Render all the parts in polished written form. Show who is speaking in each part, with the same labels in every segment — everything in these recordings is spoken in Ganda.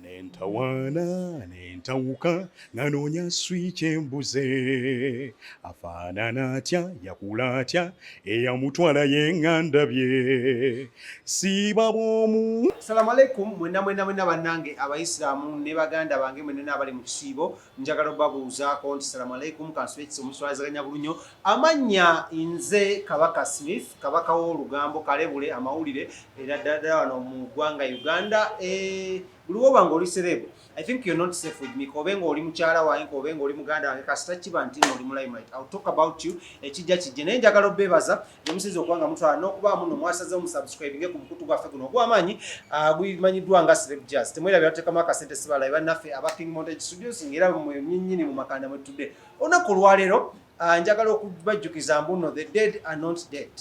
Speaker 1: Nentawana nentawuka nanoonya swiki embuze afaanana atya yakula atya eyamutwala yeŋŋanda bye siiba bw'omu.
Speaker 2: Assalamu alaikum mwenna bannange abayisiraamu ne baganda bange mwenna abali mu kisiibo njagala obabuuzaako nti assalamu alaikum kansube ekisomo kiswazaganya bulunyo amannya nze Kabaka Smith kabaka w'olugambo kalebule amawulire era ddala wano mu ggwanga Uganda. Buli woba nga oli serebu, I think you're not safe with me. Kobe nga oli mukyala wange, kobe nga oli muganda wange, kasita kiba nti oli mu limelight. I'll talk about you ekijja kijje. Naye njagala obbeebaza omusizi okubanga mutwala n'okuba muno mwasazeewo musubscribinge ku mukutu gwaffe guno ogw'amaanyi gumanyiddwa nga Celeb Jazz. Temwerabira tuteekamu akasente sibala bannaffe aba King Montage Studios ng'era nnyini mu makanda mwe tudde. Olunaku olwaleero njagala okubajjukiza mbuno the dead are not dead.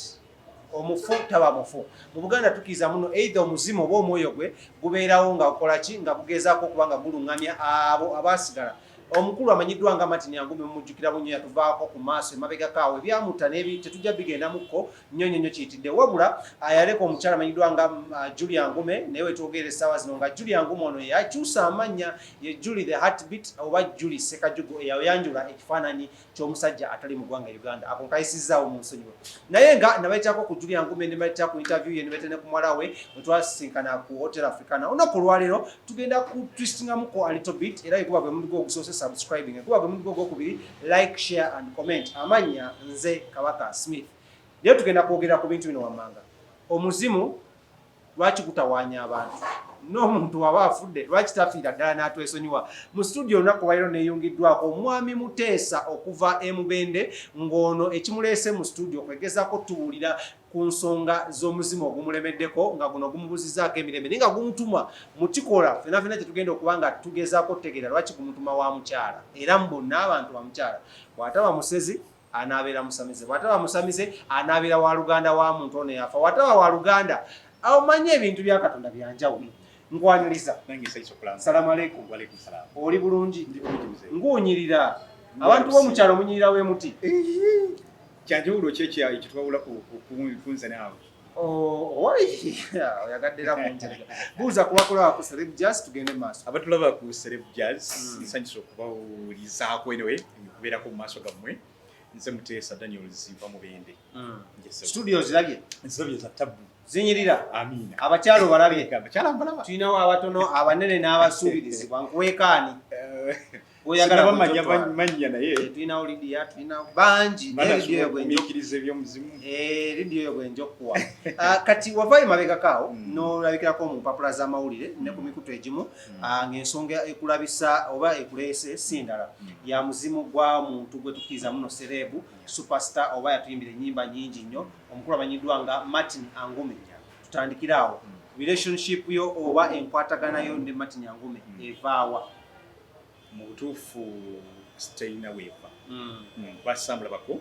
Speaker 2: Omufu taba mufu. Mu Buganda tukiza muno either omuzimu oba omwoyo gwe gubeerawo nga ukola ki nga kugezaako okuba nga gulungamya abo abasigala. Omukulu amanyiddwa nga Martin Yangume mumujjukira bunyo yatuvaako ku maaso emabega kaawe ebyamutta tetujja bigendamukko nnyo kiyitidde wabula yaleka omukyala amanyiddwa nga Julia Yangume naye wetwogera essaawa zino nga Julia Yangume ono yakyusa amannya ye Julie the Heartbeat oba Julie Sekajugo eyayanjula ekifaananyi ky'omusajja atali mu ggwanga Uganda. Ako nkayisizaawo mu nsonyiwe naye nga nabayitako ku Julia Yangume ne bayita ku interview ye ne bayita ne ku mwala we wetwasisinkana ku Hotel Africana. Olunaku olwaleero tugenda ku twistingamuko a little bit era ekuba bwe muligo ogusoose subscribing ekuba bwe muligo ogwokubiri like share and comment. Amannya nze Kabaka Smith. Leo tugenda kwogera ku bintu bino wammanga. Omuzimu lwaki gutawaanya abantu n'omuntu waba afudde lwaki tafiira ddala n'atwesonyiwa. Mu studio olunaku lwaleero neeyungiddwako omwami Muteesa okuva Mubende ng'ono ekimuleese mu studio kwegezaako tuwulira ku nsonga z'omuzimu ogumulemeddeko nga guno gumubuzizaako emirembe naye nga gumutuma mu kikola fena kyetugenda okuba nga tugezaako tutegeera lwaki gumutuma wa mukyala era mu bonna abantu ba mukyala bw'ataba musezi anaabeera musamize, bw'ataba musamize anaabeera wa Luganda wa muntu ono yafa, bw'ataba wa Luganda omanye ebintu bya Katonda byanjawulo. Nkwaniriza. Salamu alaikum. Oli bulungi? Nguunyirira. Abantu b'omukyalo munyirira we muti?
Speaker 1: Kyanjawulo ki ekitwawula kunze naawe?
Speaker 2: Oyagaddera kunjirira. Buuza kubakola ku Celeb Jazz tugende maaso.
Speaker 1: Abatulaba ku Celeb Jazz nsanyusa okubawulizaako anyway kubeerako mu maaso gammwe. Nze Muteesa Daniel Ziva Mubende.
Speaker 2: Studio zirabye?
Speaker 1: Zirabye za tabu.
Speaker 2: Zinyirira.
Speaker 1: Amina.
Speaker 2: Abakyalo balabye.
Speaker 1: Abakyalo mbalaba.
Speaker 2: Tulinawo abatono abanene n'abasuubirizibwa nkuweekaani.
Speaker 1: Oyagala bamanya naye.
Speaker 2: Tulinawo Lydia, tulinawo bangi.
Speaker 1: Emikirize by'omuzimu.
Speaker 2: Lydia yo gwenja okuwa. Kati wavaayo mabega kaawo n'olabikirako mu mpapula z'amawulire ne ku mikutu egimu ng'ensonga ekulabisa oba ekuleese si ndala ya muzimu gwa muntu gwe tukiza muno serebu superstar oba yatuyimbira ennyimba nnyingi nnyo omukulu amanyiddwa nga Martin Yangume. Tutandikiraawo relationship yo oba enkwatagana yo ne Martin Yangume evaawa?
Speaker 1: Mu butuufu sitayina weeva basamulabako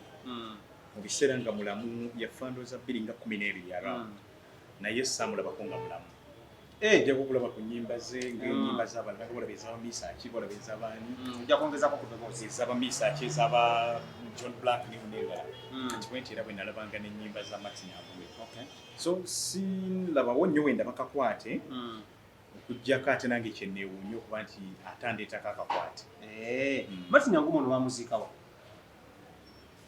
Speaker 1: mu biseera nga mulamu yafandoza 2012 around naye saamulabako nga mulamu ojja kukulaba ku nnyimba ze ng'ennyimba z'abalala olaba ez'abamisaaki olaba ez'abaani
Speaker 2: ojja kwongezako ku ddoboozi
Speaker 1: ez'abamisaaki ez'aba John Black n'ebirala kikwenti era bwe nalabanga n'ennyimba za Martin Yangume so sinlabawo nnyo wenda bakakwate okujjako ate nange kyenneewuunya okuba nti atandeetako akakwate.
Speaker 2: Martin Yangume ono bamuziikawa?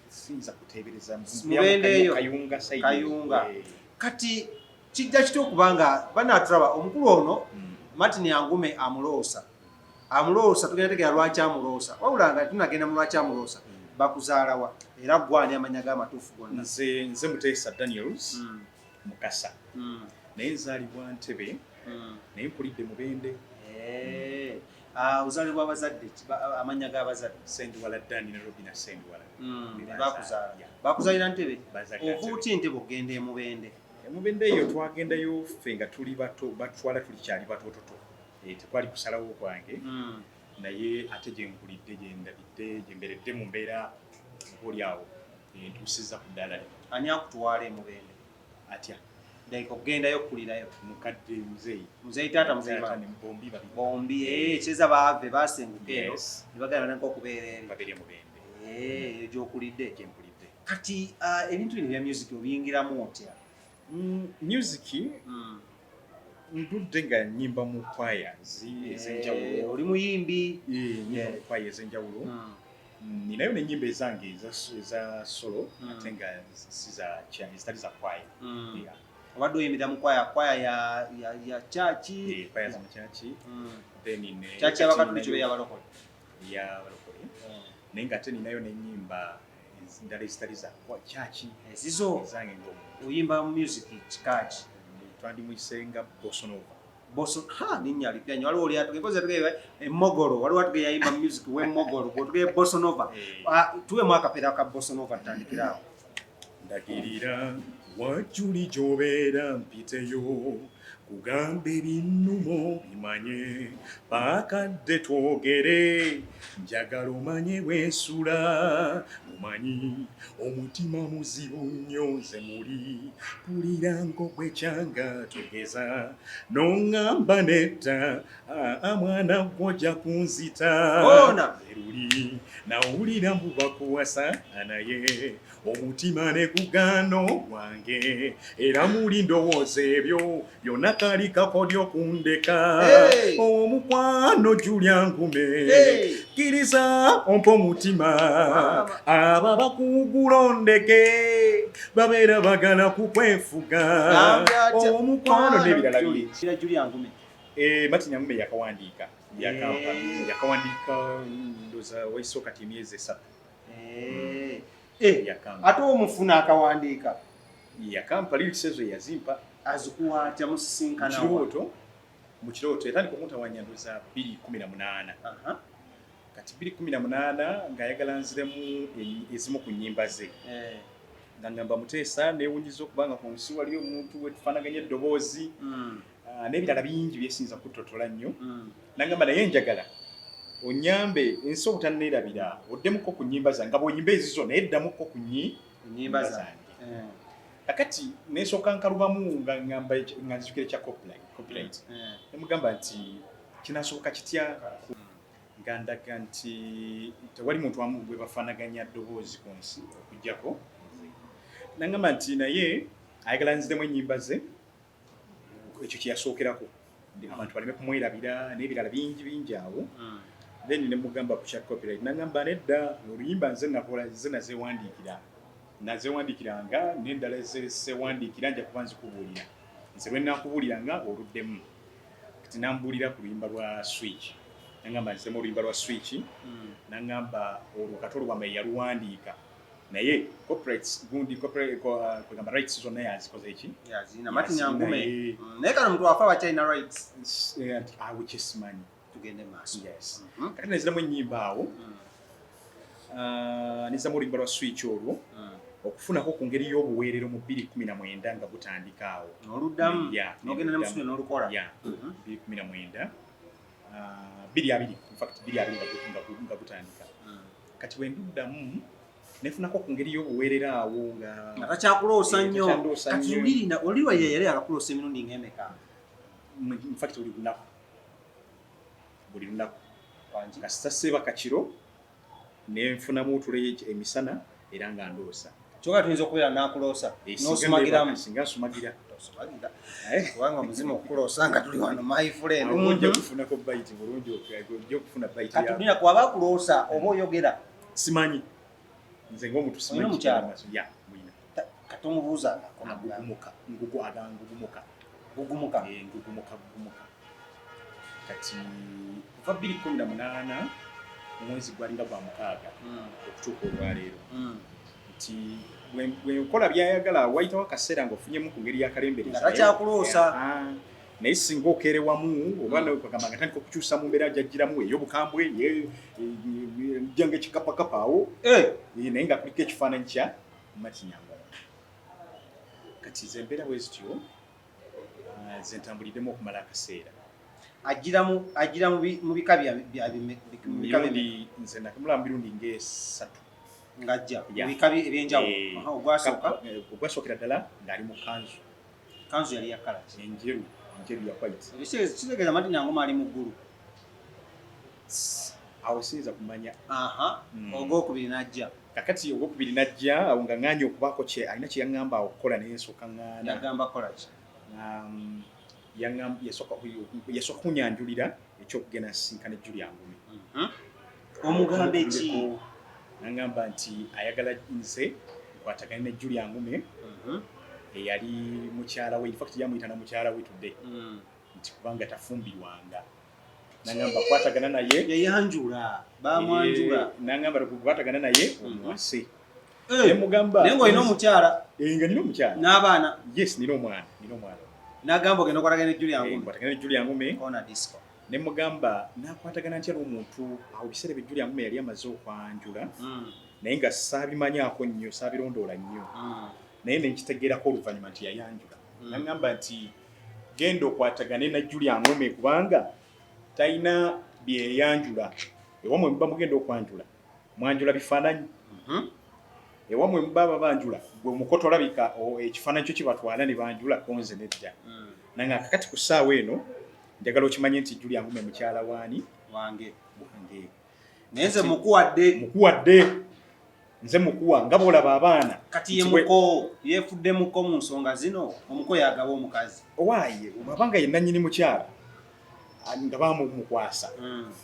Speaker 1: Siyinza kuteebereza
Speaker 2: Mubendeeyo Kayunga. Kati kijja kitya okuba nga banaatulaba omukulu ono Martin Yangume amuloosa tugenda tegeera lwaki amuloosa wabula nga tunagenda mu lwaki amuloosa bakuzaalawa era gwani amanya g'amatuufu gonna?
Speaker 1: Nze Muteesa Daniels Mukasa naye nzaalibwa Ntebe naye mpulidde Mubende.
Speaker 2: Ozaalibwa abazadde amanya g'abazadde?
Speaker 1: Sendiwala Dani ne Robina Sendiwala.
Speaker 2: Bakuzaalira Ntebe? Ovuga otya Entebe okugenda Mubende?
Speaker 1: Mubende eyo twagendayo ffe nga tuli bato batwala tulikyali batoototo tekwali kusalawo kwange naye ate gye mpulidde gye ndabidde gye mberedde mu mbeera oboolyawo ntuusizza ku ddala.
Speaker 2: Ani akutwala Mubende?
Speaker 1: Atya
Speaker 2: okugendayo okulirayo?
Speaker 1: Mukadde
Speaker 2: muzeyi taata bombi kyeza baave basenguka eno ne bagenda nk'okubeera eri egyokulidde. Kati ebintu bino bya music obiyingiramu otya?
Speaker 1: Music ndudde nga nyimba mu kwaya ez'enjawulo.
Speaker 2: Oli muyimbi.
Speaker 1: Nyimba mu kwaya ez'enjawulo. Ninayo n'ennyimba ezange eza solo ate nga zitali za kwaya.
Speaker 2: Obadde oyimbira mu kwaya ya chachi.
Speaker 1: Kwaya za machachi. Then
Speaker 2: chachi y'abakatoliki oba y'abalokole?
Speaker 1: Y'abalokole. Naye nga ate ninayo n'ennyimba endala ezitali za chachi.
Speaker 2: Ezizo
Speaker 1: ezange ng'omuntu.
Speaker 2: oyimba music kikaaki?
Speaker 1: Twandimuyisenga Bossa Nova.
Speaker 2: Ninnya lipyanyi waliwo oli atugekoze tugebe emmogolo waliwo atuge yayimba music w'emmogolo bw'otugebe Bossa Nova. Tuwemu akapera ka Bossa Nova tutandikirawo.
Speaker 1: Ndagirira wajjuli gy'obeera mpiteyo kugamba ebinnumo bimanye bakadde twogere njagala omanye weesula mumanyi omutima muzibu nnyo nze muli pulira ng'ogwe kyanga tugeza n'oŋŋamba nedda mwana gw'ojja kunzita eruli nawulira mbuba kuwasa naye omutima ne gugano gwange era muli ndowooza ebyo byonna kali kakodyo kundeka omukwano julya ngume kkiriza ompa omutima aba bakugulondeke babeera bagala kukwefuga omukwano n'ebirala bingi. Matinya Ngume yakawandiika ndoza waisooka ti emyezi 3.
Speaker 2: Ate omufuna akawandiika
Speaker 1: yakampa lyrics ezo yazimpa
Speaker 2: azikuwa atya musisinkana
Speaker 1: mu kirooto etandika okumutawanya ndoza 2018. Kati 2018 ng'ayagala nziremu ezimu ku nnyimba ze nga ngamba Muteesa neewunyiza okubanga ku nsi wali omuntu wetufaanaganya eddoboozi n'ebirala bingi byesinza kutotola nnyo nangamba naye njagala onyambe ensi obutanneerabira oddemuko ku nnyimba zange nga bw'oyimba ezizo naye ddamuko ku nnyimba zange. Kakati neesooka nkalubamu nga ngamba nga nzijukira kya copyright nemugamba nti kinasooka kitya nga ndaga nti tewali muntu wamu gwe bafaanaganya ddoboozi ku nsi okuggyako nangamba nti naye ayagala nziremu ennyimba ze ekyo kyeyasookerako abantu baleme kumwerabira n'ebirala bingi awo. Then nemugamba ku kya copyright nangamba nedda oluyimba nze nakola ze nazewandiikiranga n'endala zewandiikira nja kuba nzikubuulira nze lwe nakubuuliranga oluddemu kati nambuulira ku luyimba lwa Switch nangamba nzemu oluyimba lwa Switch nangamba olwo katolo lwambe yaluwandiika naye kugamba rights zonna yazikoze eki
Speaker 2: yazina Matinya Ngume naye kano muntu wafa bakyalina rights
Speaker 1: awo kyesimanyi
Speaker 2: tugende maaso.
Speaker 1: Kati neziramu ennyimba awo neziramu oluyimba lwa Switch olwo okufunako ku ngeri y'obuweerero mu 2019 nga gutandika awo
Speaker 2: n'oluddamu n'ogenda ne mu studio n'olukola
Speaker 1: 2019 2020 in fact 2020 nga gutandika kati wenduddamu nefunako ku ngeri y'obuweerero awo nga
Speaker 2: takyakuloosa nnyo kati olirwa yeyali akakuloosa emirundi ng'emeka
Speaker 1: in fact buli lunaku kasita seeba kakiro nenfunamu otulo emisana era nga ndoosa
Speaker 2: kyokka tuyinza okubeera nakuloosa n'osumagiramu
Speaker 1: singa nsumagira
Speaker 2: kubanga muzimu okukuloosa nga tuli wano my friend
Speaker 1: ojja kufunako bayiti bulungi ojja okufuna bayiti
Speaker 2: katulina kwaba akuloosa oba oyogera
Speaker 1: simanyi nze ng'omuntu simanyi
Speaker 2: mukyala
Speaker 1: mwina
Speaker 2: katumubuuza
Speaker 1: ngugumuka kati kuva 2018 omwezi gwalinga gwa 6 okutuuka olwaleero nti bwenkola byayagala wayitawo akaseera ng'ofunyemu ku ngeri y'akalembereza
Speaker 2: takyakuloosa
Speaker 1: naye singa okeere wamu oba nokagamba nga tandika okukyusa mu mbeera gyagiramu ey'obukambwe jjanga ekikapakapa awo naye nga kuliko ekifaananyi kya Matinya Ngume. Kati ze mbeera bwe zityo ze ntambuliddemu okumala akaseera
Speaker 2: agira mu bika
Speaker 1: mirundi nze nakamulamu mirundi ng'esatu
Speaker 2: ng'ajja mu bika ebyenjawulo
Speaker 1: ogwasookera ddala ng'ali mu kanzu
Speaker 2: yali ya kala
Speaker 1: enjeru ya white
Speaker 2: kitegeeza Matinya Ngume ali mu ggulu
Speaker 1: awo siyinza kumanya
Speaker 2: ogwokubiri n'ajja
Speaker 1: kakati ogwokubiri n'ajja awo nga ŋŋaanye okubaako alina kye yaŋŋamba okukola naye nsooka ŋŋaana
Speaker 2: yagamba kola ki
Speaker 1: yasooka kunyanjulira ekyokugenda nsinkana Julia Ngumi.
Speaker 2: Omugambe ki?
Speaker 1: Nangamba nti ayagala nze nkwatagane ne Julia Ngumi eyali mukyala we, in fact yamuyita na mukyala we tudde nti kubanga tafumbirwanga. Nangamba kwatagana naye
Speaker 2: yayanjula bamwanjula.
Speaker 1: Nangamba kwatagana naye omuwase. Nemugamba
Speaker 2: nengo ino mukyala
Speaker 1: nga nino mukyala
Speaker 2: n'abaana.
Speaker 1: Yes, nino omwana.
Speaker 2: Nagamba ogenda okwatagana ne Julia Ngumi.
Speaker 1: Nkwatagana ne Julia Ngumi.
Speaker 2: Kona disco.
Speaker 1: Nemugamba nakwatagana ntya n'omuntu awo biseera bye Julia Ngumi yali amaze okwanjula naye nga saabimanyaako nnyo, saabirondoola nnyo. Naye nenkitegeerako oluvannyuma nti yayanjula. Nagamba nti genda okwatagane na Julia Ngumi kubanga talina byeyanjula. Ewamwe muba mugenda okwanjula mwanjula bifaananyi. Ewamwe muba banjula gwe mukoto olabika ekifaananyi kyo kibatwala ne banjula konze nedda. Nanga kakati ku ssaawa eno njagala okimanye nti Julia Ngumi mukyala waani
Speaker 2: wange.
Speaker 1: Nze
Speaker 2: mukuwadde
Speaker 1: nze mukuwa nga bw'olaba abaana
Speaker 2: kati ye muko yefudde muko mu nsonga zino. Omuko yagaba omukazi
Speaker 1: owaaye obanga yenna nnyini mukyala nga bamukwasa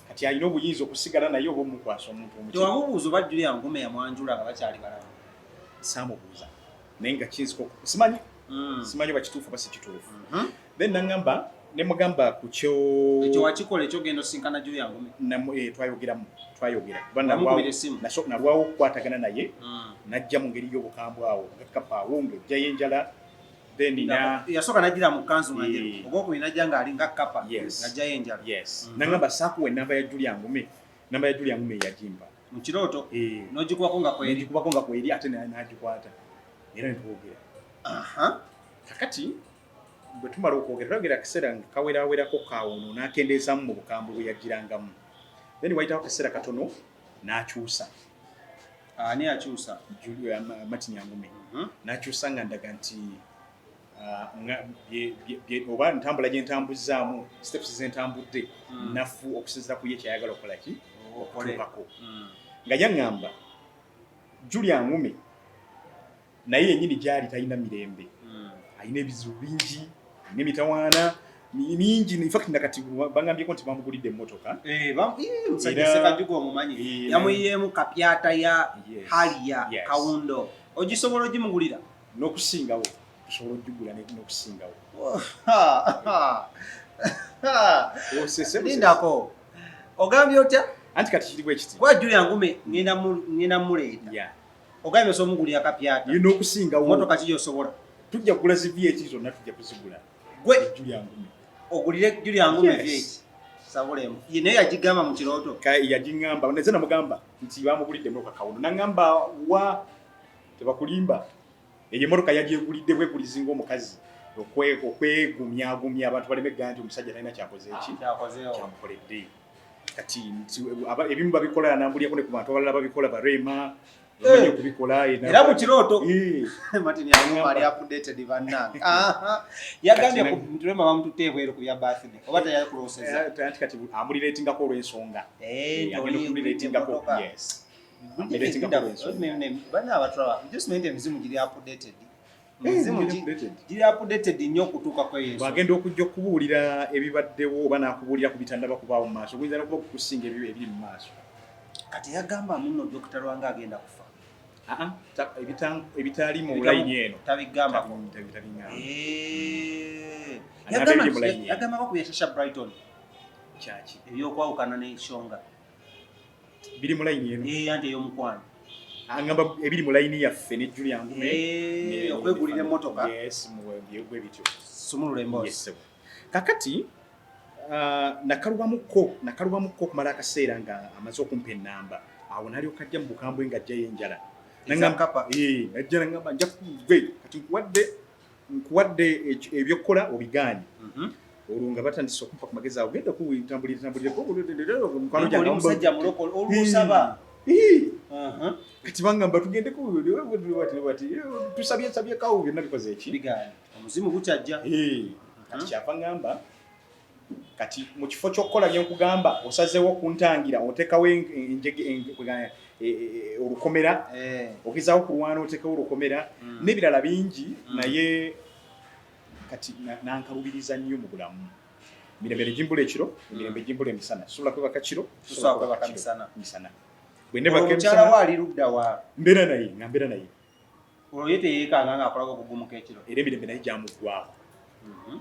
Speaker 1: kati alina obuyinza okusigala naye oba omukwasa omuntu omukyala.
Speaker 2: Tewamubuuza oba Julia Ngumi yamwanjula nga bakyali balamu?
Speaker 1: Saamubuuza naye nga kinsiko simanyi oba kituufu oba si kituufu. Then nangamba nemugamba ku kyo
Speaker 2: ekyo wakikola ekyogenda osinkana Julia Ngumi.
Speaker 1: twayogera nalwawo okukwatagana naye najja mu ngeri y'obukambwe awo ngakapa awo ng'ejjayo enjala then
Speaker 2: yasooka najjira mu kanzu nganjeru ogwokubiri najja ng'ali nga kapa ng'ajjayo enjala.
Speaker 1: Nangamba saakuwa ennamba ya Julia Ngumi. Namba ya Julia Ngumi eyagimba
Speaker 2: mu kirooto n'ogikubako nga kweri
Speaker 1: ate n'agikwata era ne twogera. Kakati bwe tumala okwogera twogera akaseera nga kawerawerako kaawono n'akendeezamu mu bukambwe bwe yagirangamu. Then wayitawo akaseera katono n'akyusa.
Speaker 2: Ani akyusa?
Speaker 1: Martin Ngumi n'akyusa nga ndaga nti oba ntambula gye ntambuzzaamu steps ze ntambudde nafu okusinziira ku ye kyayagala okukola ki okutuukako. Nga yaŋŋamba Julia Ngumi naye yennyini gyali talina mirembe. Alina ebizibu bingi, alina emitawaana mingi. In fact nakati bangambyeko nti bamugulidde emmotoka.
Speaker 2: Musajja Ssekajjuga omumanyi yamuyiyeemu kapyata ya Harrier Kawundo. Ogisobola ogimugulira?
Speaker 1: N'okusingawo tusobola ogigula n'okusingawo.
Speaker 2: Lindako ogambye otya?
Speaker 1: Anti kati kiri bwe kiti
Speaker 2: kwa Julia Ngumi ngenda muleeta ogambye osomugulira kapyata
Speaker 1: n'okusingawo
Speaker 2: motoka ki gy'osobola?
Speaker 1: Tujja kugula zi VAT zonna tujja kuzigula.
Speaker 2: Gwe
Speaker 1: Julia Ngumi
Speaker 2: ogulire Julia Ngumi VAT sabulemu ye naye yagigamba mu kirooto
Speaker 1: yagingamba neze namugamba nti bamugulidde emmotoka Kawundo. Nangamba wa tebakulimba eyo emmotoka yagyegulidde bwegulizinga omukazi okwegumyagumya abantu baleme gga nti omusajja talina kyakoze eki kyamukoledde. Kati ebimu babikola yanambulyeko ne ku bantu abalala babikola barema bamanyi okubikola
Speaker 2: era mu kirooto. Martin Ngumi ali updated bannange. Yagambye ku ntulema bamututte ebweru ku ya birthday oba teyakuloseza
Speaker 1: kati amulireetingako olw'ensonga.
Speaker 2: Amulireetingako bana abatwa just mente emizimu giri updated. Emizimu giri updated nnyo okutuuka ku Yesu.
Speaker 1: Wagenda okujja okubuulira ebibaddewo oba n'akubuulira ku bitandaba kubaawo mu maaso guyinza n'okuba okukusinga ebiri mu maaso.
Speaker 2: Kati yagamba muno Dr. Lwanga agenda kufa.
Speaker 1: Ebitali mu layini eno
Speaker 2: tabigamba yagamba bakubya Shasha Brighton
Speaker 1: kyaki
Speaker 2: ebyokwawukana n'ensonga
Speaker 1: biri mu layini eno
Speaker 2: anti ey'omukwano
Speaker 1: angamba ebiri mu layini yaffe ne Julia Ngumi
Speaker 2: okwegulira emmotoka
Speaker 1: bwe bityo
Speaker 2: sumulula emboozi.
Speaker 1: Kakati nakalwamuko okumala akaseera nga amaze okumpa ennamba awo nalyoka ajja mu bukambwe nga ajjayo enjala. Najja nangamba nja kuve kati nkuwadde ebyokukola obigaanye. Olwo nga batandise okumpa ku magezi awo genda kuwitambulira
Speaker 2: musajja mulokole olusaba
Speaker 1: kati bangamba tugende tusabyekawo byonna bikoze eki
Speaker 2: omuzimu gukyajja.
Speaker 1: Kati kyava ngamba kati mu kifo ky'okukola bye nkugamba osazeewo okuntangira otekawo olukomera ogezaawo kulwana otekawo olukomera n'ebirala bingi naye kati nankalubiriza nnyo mu bulamu mirembe jimbula ekiro mirembe jimbula emisana sobola kwebaka kiro
Speaker 2: sobola kwebaka misana
Speaker 1: bwe nebaka
Speaker 2: emisana wali ludda wa
Speaker 1: mbeera naye
Speaker 2: olwo ye teyeekanga ng'akolako okugumuka ekiro
Speaker 1: era emirembe naye gyamugwaako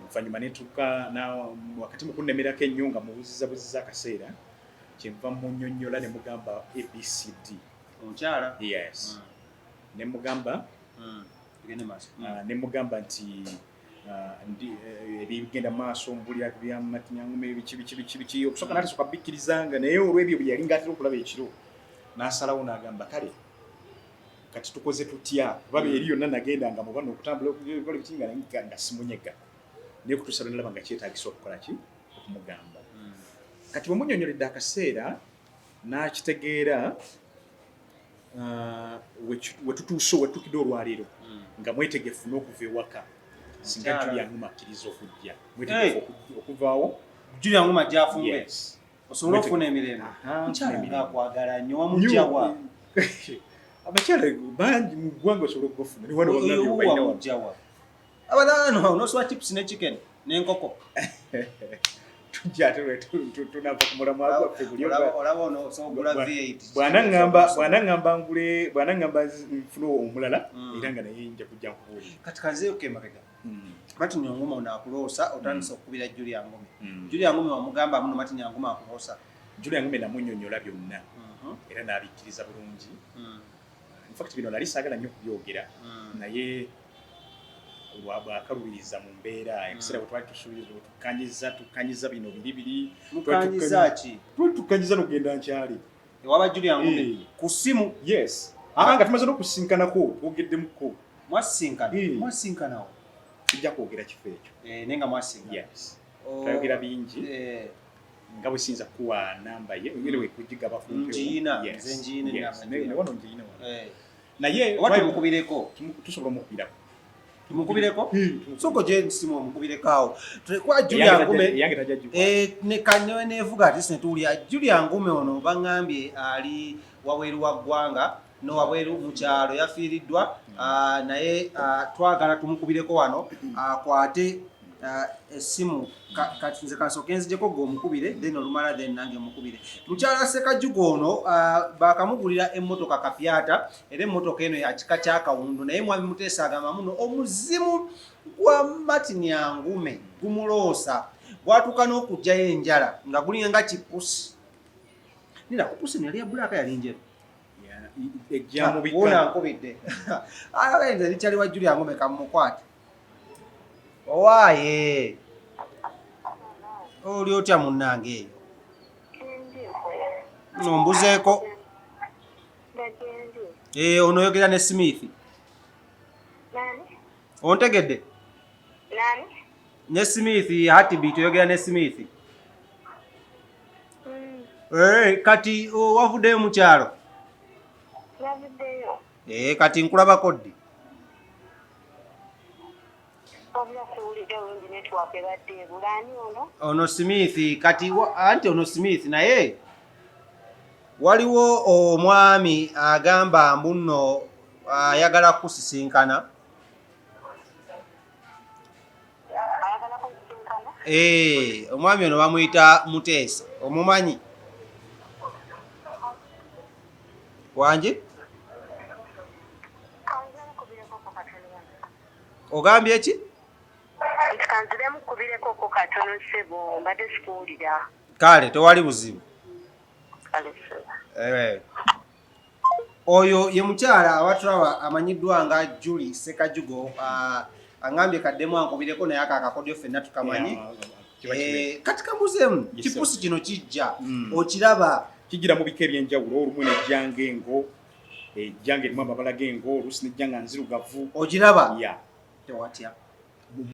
Speaker 1: oluvannyuma netuuka wakati mu kunnemerako ennyo nga mubuziza akaseera kyenva munnyonnyola ne mugamba abcd
Speaker 2: omukyala
Speaker 1: yes ne mugamba nti ebigenda maaso mbulira byamatinyangume biki okusooka natasooka bikkirizanga naye olw'ebyo bwe yali ngaatera okulaba ekiro n'asalawo n'agamba kale kati tukoze tutya kuba eri yonna nagendanga mu bano okutambula okukola ebiki nga simunyega naye kutuusa lwe nalaba nga kyetaagisa okukola ki okumugamba kati bwe munnyonnyoledde akaseera n'akitegeera wetutuuse wetukidde olwaleero nga mwetegefu n'okuva ewaka singa Julia Nguma akkiriza okujja mwetegefu okuvaawo
Speaker 2: Julia Nguma gy'afumbe osobola okufuna emirembe mukyala ng'akwagala nnyo wamugjawa
Speaker 1: abakyala bangi mu ggwanga osobola okubafuna niwano
Speaker 2: wamugjawa abalaano noswa chips ne chicken n'enkoko
Speaker 1: tujja tunava ku mulamwa gwaffe buli
Speaker 2: olaba ono osobola V8
Speaker 1: bwana ngamba nfuna omulala era nga naye nja kujja nkubuulira
Speaker 2: kati kanzeeyo kemabega Martin Nyangoma onaakuloosa otandisa okukubira Julia Ngome Julia Ngome wamugamba muno Martin Nyangoma akuloosa
Speaker 1: Julia Ngome namunnyonnyola byonna era n'abikkiriza bulungi in fact bino nali saagala nnyo kubyogera naye bwakalubiriza mu mbeera ekiseera bwe twali tusuubiza tukanyiza bino biri
Speaker 2: mukanyiza ki
Speaker 1: tukanyiza n'okugenda nkyali
Speaker 2: ewaba Julia Ngome ku ssimu
Speaker 1: yes nga tumaze n'okusinkanako twogeddemukko mwasinkanawo tujja kwogera kifo ekyo
Speaker 2: naye nga mwasinkana
Speaker 1: yes twayogera bingi nga bwe siyinza kuwa namba ye ewe kugigaba
Speaker 2: njiina
Speaker 1: wano njiina naye
Speaker 2: tumukubireko
Speaker 1: tusobola omukubirako
Speaker 2: tumukubireko soko je nsimu omukubireko awo kwa Julia Ngome ne kanyo nevuga ati sinetulya Julia Ngome ono bangambye ali waweru wa ggwanga no waweru mu kyalo yafiiriddwa naye twagala tumukubireko wano akwate essimu kati nze kansooke nzijeko gwe omukubire then olumala then nange omukubire mukyala Sekajugo ono bakamugulira emmotoka kapyata era emmotoka eno ya kika kyakawundu naye mwami Muteesa agamba muno omuzimu gwa Martin Nyanguma gumuloosa gwatuuka n'okugjayo enjala nga gulinga nga kipusi nira kupusi yali ya bbulaaka yali njeru ejjamubika nkubidde abenze likyali wa Julia Ngome kamukwate owaaye oli otya munnange eyo ombuzeeko ono oyogera ne Smith ontegedde ne Smith Heartbeat oyogera ne Smith kati wavuddeyo mu kyalo kati nkulabako ddi ono Smith kati anti ono Smith naye waliwo omwami agamba mbuno ayagala kusisinkana omwami ono bamuyita Muteesa omumanyi wanje ogambye eki kale tewali buzibu oyo ye mukyala abatulaba amanyiddwa nga Julie Sekajugo angambye kaddemu ankubireko naye akakakodyo ffenna tukamanyi kati kambuzeemu kipusi kino kijja okiraba
Speaker 1: kigira mu bika ebyenjawulo olumu nejjanga engo ejjanga erimu amabala g'engo oluusi nejjanga nzirugavu
Speaker 2: ogiraba tewatya